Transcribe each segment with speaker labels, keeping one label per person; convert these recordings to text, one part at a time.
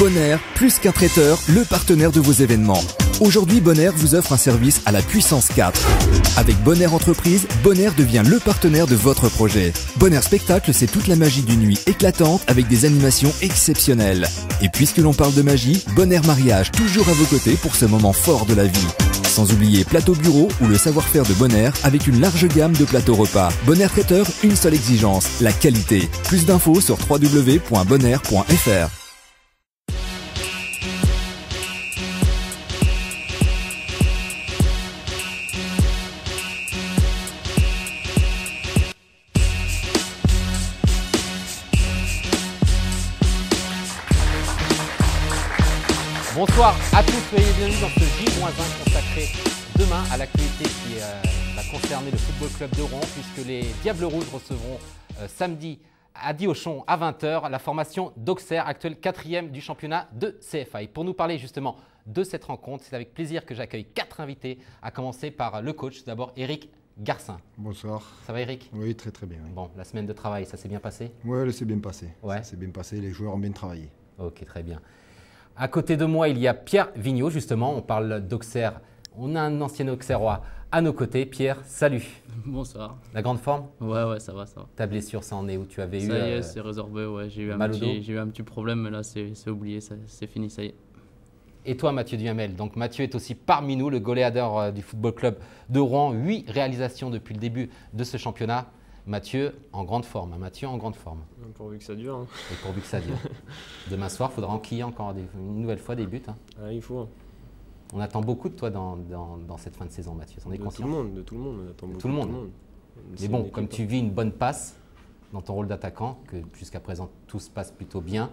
Speaker 1: Bonaire, plus qu'un traiteur, le partenaire de vos événements. Aujourd'hui, Bonaire vous offre un service à la puissance 4. Avec Bonaire Entreprise, Bonaire devient le partenaire de votre projet. Bonaire Spectacle, c'est toute la magie d'une nuit éclatante avec des animations exceptionnelles. Et puisque l'on parle de magie, Bonaire Mariage, toujours à vos côtés pour ce moment fort de la vie. Sans oublier Plateau Bureau ou le savoir-faire de Bonaire avec une large gamme de plateaux repas. Bonaire Traiteur, une seule exigence, la qualité. Plus d'infos sur www.bonaire.fr.
Speaker 2: Bonsoir à tous, soyez bienvenus dans ce J-1 consacré demain à l'actualité qui va concerner le Football Club de Rouen, puisque les Diables Rouges recevront samedi à Diochon à 20 h la formation d'Auxerre, actuelle 4e du championnat de CFA. Et pour nous parler justement de cette rencontre, c'est avec plaisir que j'accueille 4 invités, à commencer par le coach, d'abord Eric Garcin.
Speaker 3: Bonsoir.
Speaker 2: Ça va Eric?
Speaker 3: Oui, très très bien. Oui.
Speaker 2: Bon, la semaine de travail, ça s'est bien passé?
Speaker 3: Oui, elle s'est bien passée.
Speaker 2: Ouais.
Speaker 3: Ça s'est bien passé, les joueurs ont bien travaillé.
Speaker 2: Ok, très bien. À côté de moi, il y a Pierre Vigneault, justement. On parle d'Auxerre. On a un ancien Auxerrois à nos côtés. Pierre, salut.
Speaker 4: Bonsoir.
Speaker 2: La grande forme?
Speaker 4: Ouais, ça va.
Speaker 2: Ta blessure, ça en est où? Tu avais eu
Speaker 4: ça y est, c'est résorbé. Ouais. J'ai eu un petit problème, mais là, c'est oublié. C'est fini, ça y est.
Speaker 2: Et toi, Mathieu Duhamel. Donc, Mathieu est aussi parmi nous, le goléador du Football Club de Rouen. 8 réalisations depuis le début de ce championnat. Mathieu en grande forme. Mathieu en grande forme.
Speaker 5: Pourvu que ça dure. Hein.
Speaker 2: Et pourvu que ça dure. Demain soir, il faudra enquiller encore une nouvelle fois des buts. Hein.
Speaker 5: Ah, il faut.
Speaker 2: On attend beaucoup de toi dans cette fin de saison, Mathieu. On est conscient.
Speaker 5: De tout le monde. On attend beaucoup
Speaker 2: tout le monde. Mais bon, comme tu vis une bonne passe dans ton rôle d'attaquant, que jusqu'à présent tout se passe plutôt bien.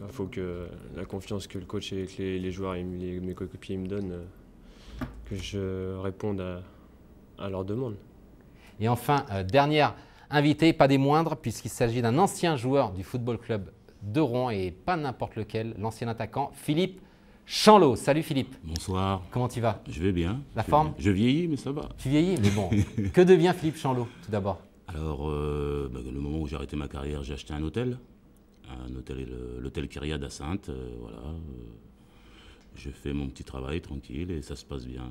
Speaker 5: Il faut que la confiance que le coach et que les joueurs et mes coéquipiers me donnent, que je réponde à leurs demandes.
Speaker 2: Et enfin, dernière invitée, pas des moindres, puisqu'il s'agit d'un ancien joueur du Football Club de Rouen et pas n'importe lequel, l'ancien attaquant Philippe Chanlot. Salut Philippe.
Speaker 6: Bonsoir.
Speaker 2: Comment tu vas?
Speaker 6: Je vais bien.
Speaker 2: La forme?
Speaker 6: Je vieillis, mais ça va.
Speaker 2: Tu vieillis, mais bon. Que devient Philippe Chanlot, tout d'abord?
Speaker 6: Alors, le moment où j'ai arrêté ma carrière, j'ai acheté un hôtel. L'hôtel Kyriade à Saintes. Voilà. Je fais mon petit travail tranquille et ça se passe bien.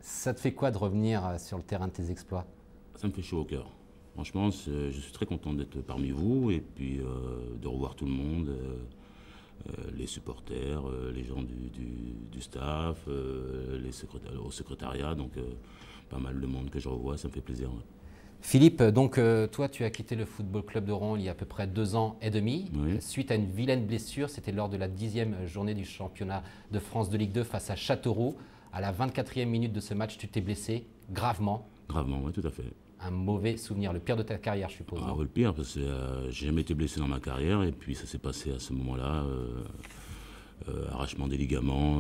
Speaker 2: Ça te fait quoi de revenir sur le terrain de tes exploits?
Speaker 6: Ça me fait chaud au cœur. Franchement, je suis très content d'être parmi vous et puis de revoir tout le monde, les supporters, les gens du staff, au secrétariat, donc pas mal de monde que je revois, ça me fait plaisir. Ouais.
Speaker 2: Philippe, donc toi tu as quitté le Football Club de Rouen il y a à peu près 2 ans et demi,
Speaker 6: oui.
Speaker 2: Suite à une vilaine blessure. C'était lors de la 10e journée du championnat de France de Ligue 2 face à Châteauroux. À la 24e minute de ce match, tu t'es blessé gravement.
Speaker 6: Gravement, oui, tout à fait.
Speaker 2: Un mauvais souvenir, le pire de ta carrière, je suppose.
Speaker 6: Ah, le pire, parce que j'ai jamais été blessé dans ma carrière, et puis ça s'est passé à ce moment-là. Arrachement des ligaments,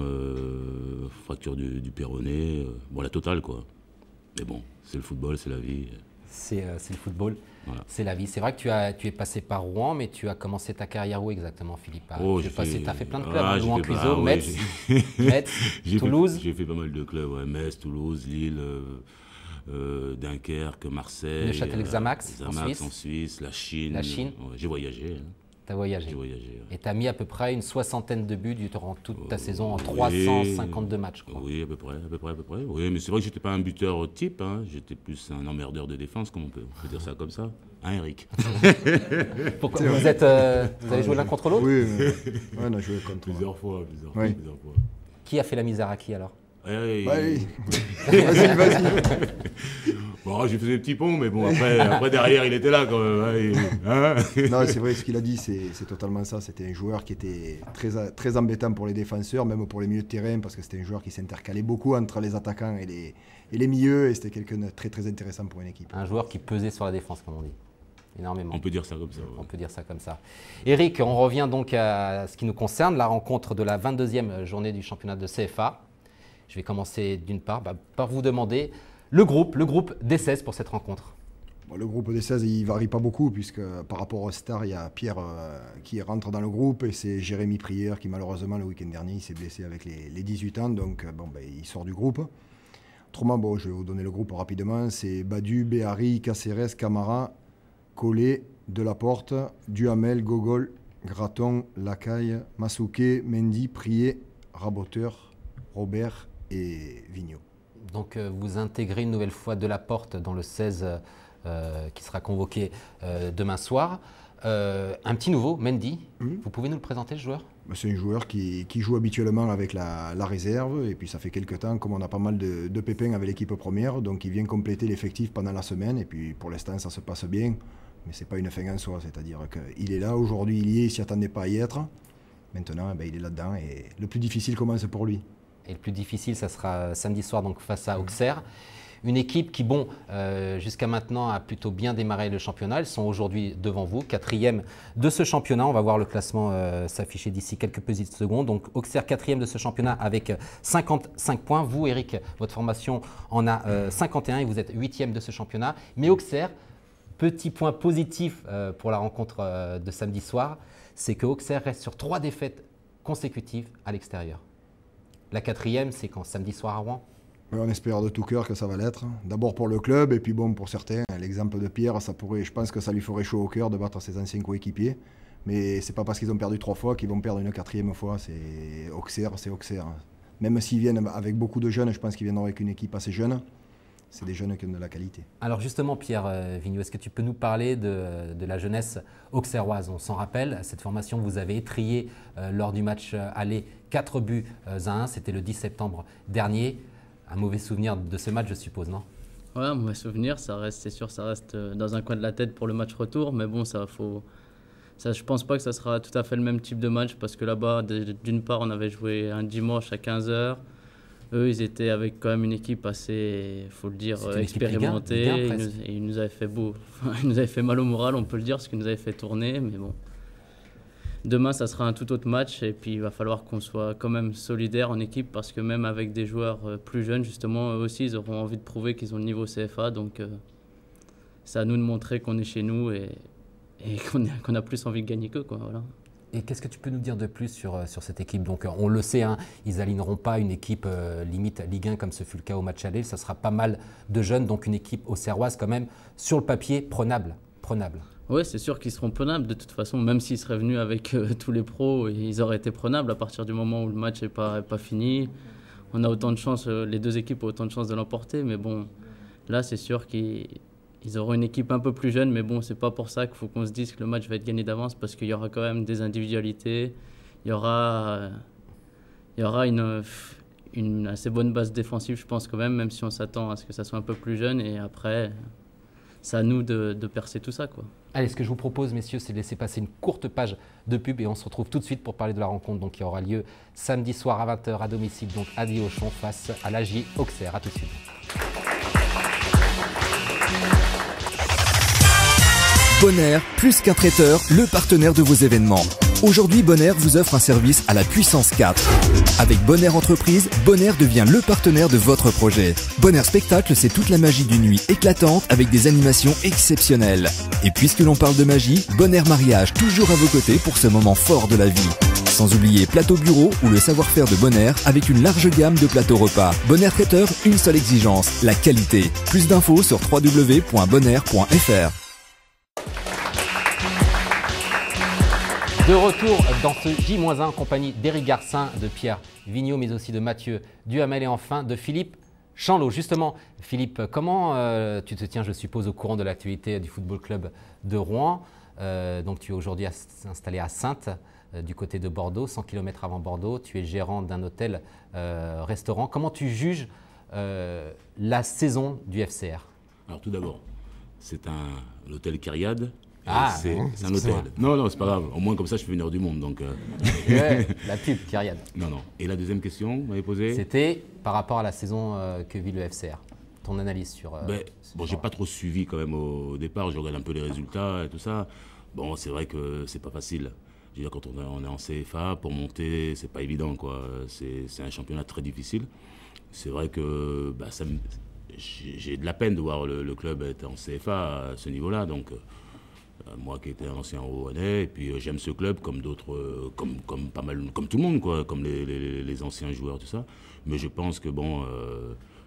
Speaker 6: fracture du péroné, bon, la totale, quoi. Mais bon, c'est le football, c'est la vie.
Speaker 2: C'est le football, voilà. C'est la vie. C'est vrai que tu es passé par Rouen, mais tu as commencé ta carrière où exactement, Philippe? Tu as fait plein de clubs, Rouen, Cluiseau, Metz, Toulouse.
Speaker 6: J'ai fait pas mal de clubs, ouais. Metz, Toulouse, Lille, Dunkerque, Marseille.
Speaker 2: Le Châtel-Xamax
Speaker 6: en Suisse, la Chine. Ouais, j'ai voyagé. Hein.
Speaker 2: Tu as voyagé.
Speaker 6: J'ai voyagé. Ouais.
Speaker 2: Et tu as mis à peu près une 60aine de buts durant toute ta saison en 352 matchs, je crois.
Speaker 6: Oui, à peu près. Oui, mais c'est vrai que je n'étais pas un buteur type, hein. J'étais plus un emmerdeur de défense, comme on peut dire ça comme ça. Hein, Eric?
Speaker 2: Pourquoi vous avez joué l'un contre l'autre?
Speaker 3: Oui, on a joué contre
Speaker 6: plusieurs fois.
Speaker 2: Qui a fait la misère à qui alors?
Speaker 6: Vas-y. Bon, j'ai fait des petits ponts, mais bon, après derrière, il était là quand même. Hein.
Speaker 3: Non, c'est vrai, ce qu'il a dit, c'est totalement ça. C'était un joueur qui était très embêtant pour les défenseurs, même pour les milieux de terrain, parce que c'était un joueur qui s'intercalait beaucoup entre les attaquants et les milieux, et c'était quelqu'un de très, très intéressant pour une équipe.
Speaker 2: Un joueur qui pesait sur la défense, comme on dit. Énormément.
Speaker 6: On peut dire ça comme ça. Ouais.
Speaker 2: On peut dire ça comme ça. Eric, on revient donc à ce qui nous concerne, la rencontre de la 22e journée du championnat de CFA. Je vais commencer d'une part par vous demander le groupe des 16 pour cette rencontre.
Speaker 3: Bon, le groupe des 16, il ne varie pas beaucoup, puisque par rapport aux stars, il y a Pierre qui rentre dans le groupe, et c'est Jérémy Prieur qui, malheureusement, le week-end dernier, il s'est blessé avec les 18 ans, donc il sort du groupe. Autrement, je vais vous donner le groupe rapidement. C'est Badu, Béhari, Caceres, Camara, Collet, Delaporte, Duhamel, Gogol Graton, Lacaille, Masuke, Mendy, Prié, Raboteur, Robert et Vigneault.
Speaker 2: Donc vous intégrez une nouvelle fois Delaporte dans le 16 qui sera convoqué demain soir. Un petit nouveau, Mendy. Vous pouvez nous le présenter, ce joueur?
Speaker 3: C'est un joueur qui joue habituellement avec la réserve, et puis ça fait quelques temps, comme on a pas mal de pépins avec l'équipe première, donc il vient compléter l'effectif pendant la semaine, et puis pour l'instant ça se passe bien, mais c'est pas une fin en soi, c'est-à-dire qu'il est là, aujourd'hui il y est, il ne s'y attendait pas à y être, maintenant il est là-dedans, et le plus difficile commence pour lui.
Speaker 2: Et le plus difficile, ça sera samedi soir donc face à Auxerre. Une équipe qui, bon, jusqu'à maintenant a plutôt bien démarré le championnat. Ils sont aujourd'hui devant vous, 4e de ce championnat. On va voir le classement s'afficher d'ici quelques petites secondes. Donc Auxerre 4e de ce championnat avec 55 points. Vous, Eric, votre formation en a 51 et vous êtes 8e de ce championnat. Mais Auxerre, petit point positif pour la rencontre de samedi soir, c'est que Auxerre reste sur 3 défaites consécutives à l'extérieur. La 4e, c'est quand samedi soir à Rouen.
Speaker 3: On espère de tout cœur que ça va l'être. D'abord pour le club et puis bon pour certains. L'exemple de Pierre, je pense que ça lui ferait chaud au cœur de battre ses anciens coéquipiers. Mais c'est pas parce qu'ils ont perdu 3 fois qu'ils vont perdre une 4e fois. C'est Auxerre, c'est Auxerre. Même s'ils viennent avec beaucoup de jeunes, je pense qu'ils viendront avec une équipe assez jeune. C'est des jeunes qui ont de la qualité.
Speaker 2: Alors justement, Pierre Vigneault, est-ce que tu peux nous parler de la jeunesse auxerroise? On s'en rappelle, cette formation, vous avez étrillé lors du match aller 4 buts à 1. C'était le 10 septembre dernier. Un mauvais souvenir de ce match, je suppose, non?
Speaker 4: Ouais, un mauvais souvenir, c'est sûr, ça reste dans un coin de la tête pour le match retour. Mais bon, je pense pas que ça sera tout à fait le même type de match parce que là-bas, d'une part, on avait joué un dimanche à 15 h. Eux, ils étaient avec quand même une équipe assez, il faut le dire, expérimentée. Ils nous avaient fait mal au moral, on peut le dire, parce qu'ils nous avaient fait tourner. Mais bon, demain, ça sera un tout autre match et puis il va falloir qu'on soit quand même solidaire en équipe parce que même avec des joueurs plus jeunes, justement, eux aussi, ils auront envie de prouver qu'ils ont le niveau CFA. Donc, c'est à nous de montrer qu'on est chez nous et qu'on a plus envie de gagner qu'eux, quoi. Voilà.
Speaker 2: Et qu'est-ce que tu peux nous dire de plus sur cette équipe? Donc, on le sait, hein, ils n'aligneront pas une équipe limite Ligue 1 comme ce fut le cas au match aller. Ça sera pas mal de jeunes, donc une équipe auxerroise quand même, sur le papier, prenable.
Speaker 4: Oui, c'est sûr qu'ils seront prenables. De toute façon, même s'ils seraient venus avec tous les pros, ils auraient été prenables à partir du moment où le match n'est pas fini. On a autant de chance, les deux équipes ont autant de chances de l'emporter. Mais bon, là, c'est sûr qu'ils auront une équipe un peu plus jeune. Mais bon, c'est pas pour ça qu'il faut qu'on se dise que le match va être gagné d'avance parce qu'il y aura quand même des individualités. Il y aura une assez bonne base défensive, je pense quand même si on s'attend à ce que ça soit un peu plus jeune. Et après, c'est à nous de percer tout ça, quoi.
Speaker 2: Allez, ce que je vous propose, messieurs, c'est de laisser passer une courte page de pub et on se retrouve tout de suite pour parler de la rencontre donc, qui aura lieu samedi soir à 20 h à domicile, donc à Die-Auchan face à l'AJ Auxerre. A tout de suite.
Speaker 1: Bonaire, plus qu'un traiteur, le partenaire de vos événements. Aujourd'hui, Bonaire vous offre un service à la puissance 4. Avec Bonaire Entreprise, Bonaire devient le partenaire de votre projet. Bonaire Spectacle, c'est toute la magie d'une nuit éclatante avec des animations exceptionnelles. Et puisque l'on parle de magie, Bonaire Mariage toujours à vos côtés pour ce moment fort de la vie. Sans oublier Plateau Bureau ou le savoir-faire de Bonaire avec une large gamme de plateaux repas. Bonaire Traiteur, une seule exigence, la qualité. Plus d'infos sur www.bonaire.fr.
Speaker 2: De retour dans ce J-1 en compagnie d'Éric Garcin, de Pierre Vigneault, mais aussi de Mathieu Duhamel et enfin de Philippe Chanlot. Justement, Philippe, comment tu te tiens, je suppose, au courant de l'actualité du Football Club de Rouen? Donc tu es aujourd'hui installé à Saintes, du côté de Bordeaux, 100 km avant Bordeaux. Tu es gérant d'un hôtel-restaurant. Comment tu juges la saison du FCR?
Speaker 6: Alors tout d'abord, c'est l'hôtel Kyriade.
Speaker 2: Ah,
Speaker 6: c'est un hôtel. Non, c'est pas grave. Au moins, comme ça, je fais une heure du monde. Donc,
Speaker 2: ouais, la pub, Kyriade.
Speaker 6: Non. Et la deuxième question, vous m'avez posée?
Speaker 2: C'était par rapport à la saison que vit le FCR. Ton analyse sur.
Speaker 6: Bon, j'ai pas trop suivi quand même au départ. Je regarde un peu les résultats et tout ça. Bon, c'est vrai que c'est pas facile. Je veux dire, quand on est en CFA, pour monter, c'est pas évident, quoi. C'est un championnat très difficile. C'est vrai que j'ai de la peine de voir le club être en CFA à ce niveau-là. Donc. Moi qui étais un ancien Rouennais, et puis j'aime ce club comme d'autres, comme pas mal, comme tout le monde, quoi, comme les anciens joueurs, tout ça. Mais je pense que bon,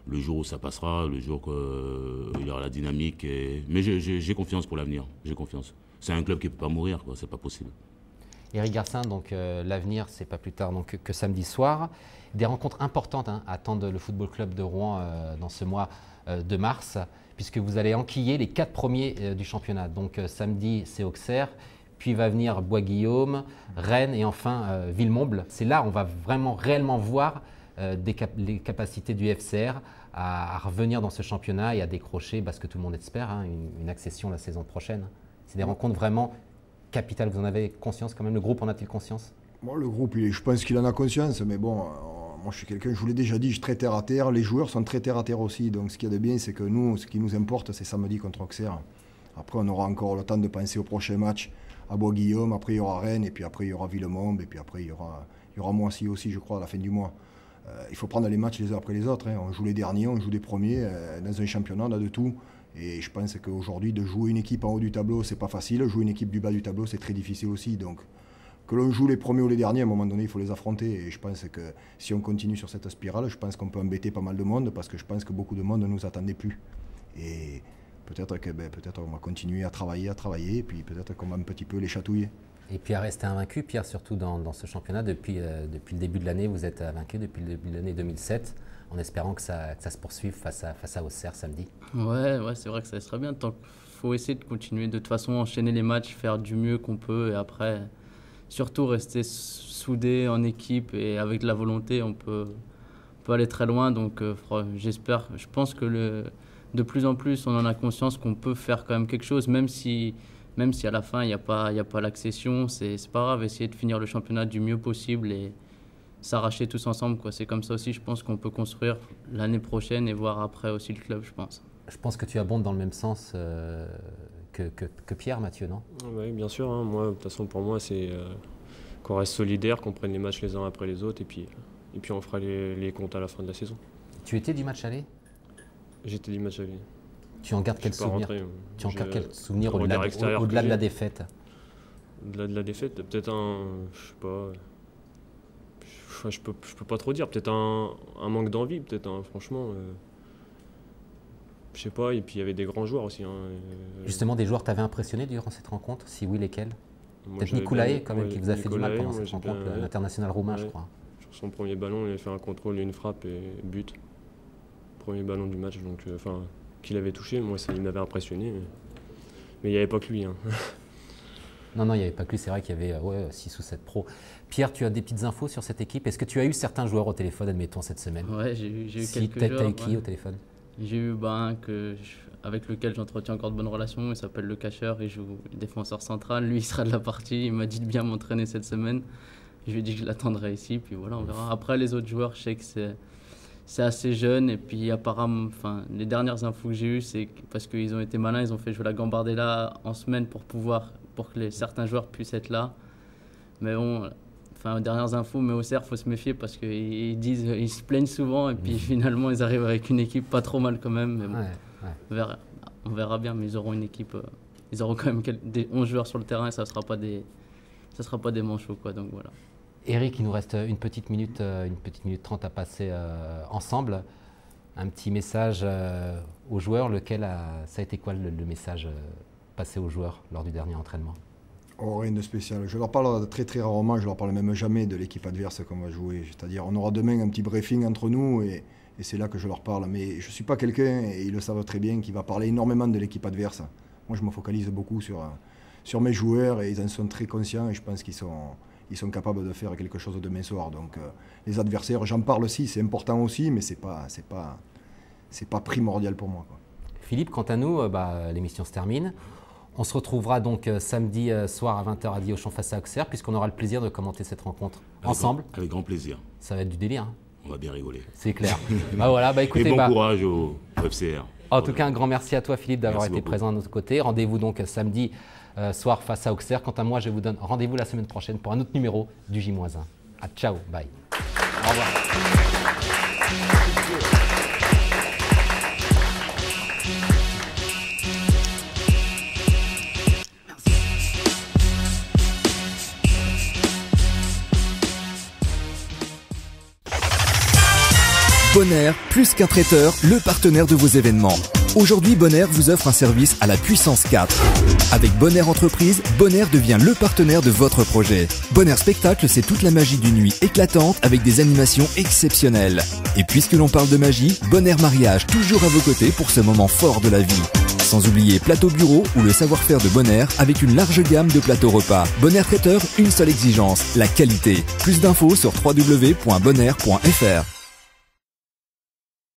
Speaker 6: le jour où ça passera, le jour qu'il y aura la dynamique, mais j'ai confiance pour l'avenir, j'ai confiance. C'est un club qui ne peut pas mourir, quoi, c'est pas possible.
Speaker 2: Éric Garcin, donc l'avenir, c'est pas plus tard donc, que samedi soir. Des rencontres importantes attendent le Football Club de Rouen dans ce mois de mars, puisque vous allez enquiller les 4 premiers du championnat. Donc samedi, c'est Auxerre, puis va venir Bois-Guillaume, Rennes et enfin Villemomble. C'est là où on va vraiment réellement voir les capacités du FCR à revenir dans ce championnat et à décrocher, ce que tout le monde espère, une accession la saison prochaine. C'est des rencontres vraiment capitales. Vous en avez conscience quand même? Le groupe en a-t-il conscience?
Speaker 3: Bon, le groupe, je pense qu'il en a conscience, mais bon, moi je suis quelqu'un, je vous l'ai déjà dit, je suis très terre à terre. Les joueurs sont très terre à terre aussi. Donc ce qu'il y a de bien, c'est que nous, ce qui nous importe, c'est samedi contre Auxerre. Après, on aura encore le temps de penser au prochain match à Bois-Guillaume. Après, il y aura Rennes, et puis après, il y aura Villemomble, et puis après, il y aura Moissy aussi, je crois, à la fin du mois. Il faut prendre les matchs les uns après les autres. On joue les derniers, on joue les premiers. Dans un championnat, on a de tout. Et je pense qu'aujourd'hui, de jouer une équipe en haut du tableau, c'est pas facile. Jouer une équipe du bas du tableau, c'est très difficile aussi. Donc, que l'on joue les premiers ou les derniers, à un moment donné, il faut les affronter. Et je pense que si on continue sur cette spirale, je pense qu'on peut embêter pas mal de monde, parce que je pense que beaucoup de monde ne nous attendait plus. Et peut-être qu'on va continuer à travailler, et puis peut-être qu'on va un petit peu les chatouiller.
Speaker 2: Et puis à rester invaincu, Pierre, surtout dans ce championnat, depuis le début de l'année, vous êtes invaincu depuis le début de l'année 2007, en espérant que ça se poursuive face à Auxerre samedi.
Speaker 4: Ouais, c'est vrai que ça serait bien. Il faut essayer de continuer, de toute façon, enchaîner les matchs, faire du mieux qu'on peut, et après, surtout rester soudés en équipe, et avec de la volonté, on peut aller très loin. Donc j'espère, je pense que de plus en plus, on en a conscience qu'on peut faire quand même quelque chose, même si à la fin, il n'y a pas l'accession, c'est pas grave, essayer de finir le championnat du mieux possible et s'arracher tous ensemble, quoi. C'est comme ça aussi, je pense qu'on peut construire l'année prochaine et voir après aussi le club, je pense.
Speaker 2: Je pense que tu abondes dans le même sens que Pierre, Mathieu, non?
Speaker 5: Oui, bien sûr. Moi, de toute façon, pour moi, c'est qu'on reste solidaire, qu'on prenne les matchs les uns après les autres, et puis on fera les comptes à la fin de la saison.
Speaker 2: Tu étais du match aller?
Speaker 5: J'étais du match aller.
Speaker 2: Tu en gardes quel souvenir? Tu en gardes quel souvenir au-delà de la défaite?
Speaker 5: Au-delà de la défaite, peut-être je sais pas. Je peux pas trop dire. Peut-être un manque d'envie, peut-être. Franchement, je sais pas. Et puis il y avait des grands joueurs aussi.
Speaker 2: Justement, des joueurs t'avaient impressionné durant cette rencontre? Si oui, lesquels? Peut-être Nicolae, quand même, qui vous a fait du mal pendant cette rencontre, l'international roumain, je crois.
Speaker 5: Sur son premier ballon, il a fait un contrôle et une frappe et but. Premier ballon du match, donc qu'il avait touché, moi il m'avait impressionné, mais il n'y avait pas que lui.
Speaker 2: Non, il n'y avait pas que lui, c'est vrai qu'il y avait 6 ou 7 pros. Pierre, tu as des petites infos sur cette équipe? Est-ce que tu as eu certains joueurs au téléphone, admettons, cette semaine?
Speaker 4: Ouais, j'ai eu quelques joueurs.
Speaker 2: Tu as eu qui au téléphone?
Speaker 4: J'ai eu un avec lequel j'entretiens encore de bonnes relations, il s'appelle Le Cacheur, il joue défenseur central, lui il sera de la partie, il m'a dit de bien m'entraîner cette semaine. Je lui ai dit que je l'attendrai ici, puis voilà, on verra. Après les autres joueurs, je sais que c'est assez jeune, et puis apparemment, les dernières infos que j'ai eues, c'est parce qu'ils ont été malins, ils ont fait jouer la Gambardella en semaine pour que certains joueurs puissent être là. Mais bon, dernières infos, mais Auxerre, il faut se méfier parce qu'ils se plaignent souvent, et puis finalement, ils arrivent avec une équipe pas trop mal quand même. Mais bon, on verra bien, mais ils auront une équipe, ils auront quand même 11 joueurs sur le terrain, et ça sera pas des manchots, quoi, donc voilà.
Speaker 2: Eric, il nous reste une petite minute 30 à passer ensemble. Un petit message aux joueurs. Ça a été quoi le message passé aux joueurs lors du dernier entraînement?
Speaker 3: Rien de spécial. Je leur parle très très rarement, je leur parle même jamais de l'équipe adverse qu'on va jouer. C'est-à-dire, on aura demain un petit briefing entre nous et c'est là que je leur parle. Mais je ne suis pas quelqu'un, et ils le savent très bien, qui va parler énormément de l'équipe adverse. Moi, je me focalise beaucoup sur mes joueurs, et ils en sont très conscients, et je pense qu'ils sont capables de faire quelque chose demain soir. Donc les adversaires, j'en parle aussi, c'est important aussi, mais c'est pas primordial pour moi, quoi.
Speaker 2: Philippe, quant à nous, l'émission se termine. On se retrouvera donc samedi soir à 20h à Diauchamp face à Auxerre, puisqu'on aura le plaisir de commenter cette rencontre ensemble.
Speaker 6: Avec grand plaisir.
Speaker 2: Ça va être du délire.
Speaker 6: On va bien rigoler.
Speaker 2: C'est clair. Écoutez,
Speaker 6: et bon courage au FCR.
Speaker 2: En tout cas, un grand merci à toi, Philippe, d'avoir été présent à notre côté. Rendez-vous donc samedi soir face à Auxerre. Quant à moi, je vous donne rendez-vous la semaine prochaine pour un autre numéro du J-1. Ciao, bye. Au revoir.
Speaker 1: Bonaire, plus qu'un traiteur, le partenaire de vos événements. Aujourd'hui, Bonaire vous offre un service à la puissance 4. Avec Bonaire Entreprise, Bonaire devient le partenaire de votre projet. Bonaire Spectacle, c'est toute la magie d'une nuit éclatante avec des animations exceptionnelles. Et puisque l'on parle de magie, Bonaire Mariage toujours à vos côtés pour ce moment fort de la vie. Sans oublier Plateau Bureau ou le savoir-faire de Bonaire avec une large gamme de plateaux repas. Bonaire Traiteur, une seule exigence, la qualité. Plus d'infos sur www.bonaire.fr.